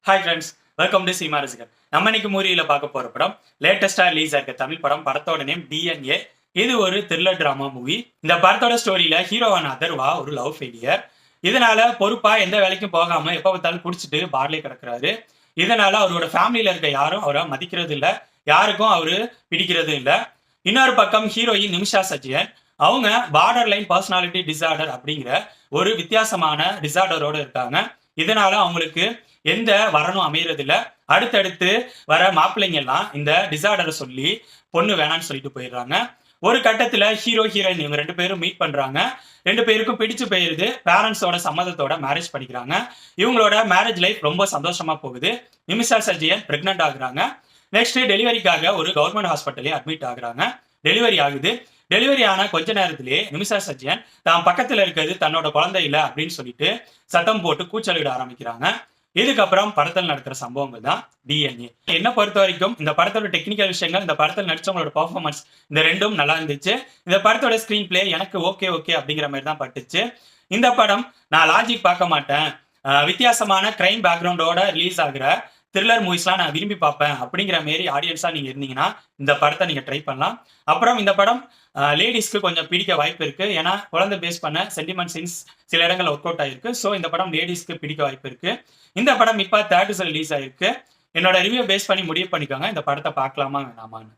Hi friends, welcome to cinema ரசிகர். நம்ம இன்னைக்கு மூவியில பார்க்க போற படம் லேட்டஸ்டா ரிலீஸ் ஆயிருக்க தமிழ் படம். படத்தோட நேம் டிஎன்ஏ. இது ஒரு த்ரில்லர் டிராமா மூவி. இந்த படத்தோட ஸ்டோரியில ஹீரோவான அதர்வா ஒரு லவ் ஃபெயிலியர். இதனால பொறுப்பா எந்த வேலைக்கும் போகாம எப்ப பார்த்தாலும் குடிச்சிட்டு பார்லே கிடக்குறாரு. இதனால அவரோட ஃபேமிலியில இருக்க யாரும் அவரை மதிக்கிறது இல்ல, யாருக்கும் அவரு பிடிக்கிறது இல்ல. இன்னொரு பக்கம் ஹீரோயின் நிமிஷா சஜ்ஜன், அவங்க பார்டர் லைன் பர்சனாலிட்டி டிசார்டர் அப்படிங்கிற ஒரு வித்தியாசமான டிசார்டரோட இருக்காங்க. இதனால அவங்களுக்கு எந்த வரனும் அமையறது இல்ல. அடுத்தடுத்து வர மாப்பிள்ளைங்க எல்லாம் இந்த டிசார்டரை சொல்லி பொண்ணு வேணான்னு சொல்லிட்டு போயிடுறாங்க. ஒரு கட்டத்துல ஹீரோ ஹீரோயின் இவங்க 2 பேரும் மீட் பண்றாங்க. 2 பேருக்கும் பிடிச்சு போயிருது. பேரண்ட்ஸோட சம்மதத்தோட மேரேஜ் பண்ணிக்கிறாங்க. இவங்களோட மேரேஜ் லைஃப் ரொம்ப சந்தோஷமா போகுது. நிமிஷா சஜ்ஜன் பிரெக்னன்ட் ஆகுறாங்க. நெக்ஸ்ட் டெலிவரிக்காக ஒரு கவர்மெண்ட் ஹாஸ்பிட்டலே அட்மிட் ஆகுறாங்க. டெலிவரி ஆகுது. டெலிவரி ஆன கொஞ்ச நேரத்திலேயே நிமிஷா சஜ்ஜன் தான் பக்கத்துல இருக்கிறது தன்னோட குழந்தை இல்ல அப்படின்னு சொல்லிட்டு சத்தம் போட்டு கூச்சலிட ஆரம்பிக்கிறாங்க. இதுக்கப்புறம் படத்தில் நடக்கிற சம்பவங்கள் தான் டிஎன்ஏ. என்ன பொறுத்த வரைக்கும் இந்த படத்தோட டெக்னிக்கல் விஷயங்கள், இந்த படத்தில் நடிச்சவங்களோட பெர்ஃபார்மன்ஸ், இந்த ரெண்டும் நல்லா இருந்துச்சு. இந்த படத்தோட ஸ்கிரீன் பிளே எனக்கு ஓகே அப்படிங்கிற மாதிரி தான் பட்டுச்சு. இந்த படம் நான் லாஜிக் பார்க்க மாட்டேன், வித்தியாசமான கிரைம் பேக்ரவுண்டோட ரிலீஸ் ஆகிற த்ரில்லர் மூவிஸ்லாம் நான் விரும்பி பார்ப்பேன் அப்படிங்கிற மாரி ஆடியன்ஸா நீங்க இருந்தீங்கன்னா இந்த படத்தை நீங்க ட்ரை பண்ணலாம். அப்புறம் இந்த படம் லேடிஸ்க்கு கொஞ்சம் பிடிக்க வாய்ப்பு இருக்கு. ஏன்னா குழந்தை பேஸ் பண்ண சென்டிமெண்ட் சீன்ஸ் சில இடங்கள்ல ஒர்க் அவுட் ஆயிருக்கு. ஸோ இந்த படம் லேடிஸ்க்கு பிடிக்க வாய்ப்பு இருக்கு. இந்த படம் இப்ப தேட்டர்ஸ்ல ரிலீஸ் ஆயிருக்கு. என்னோட ரிவ்யூ பேஸ் பண்ணி முடிவு பண்ணிக்கோங்க இந்த படத்தை பார்க்கலாமா வேணாமான்னு.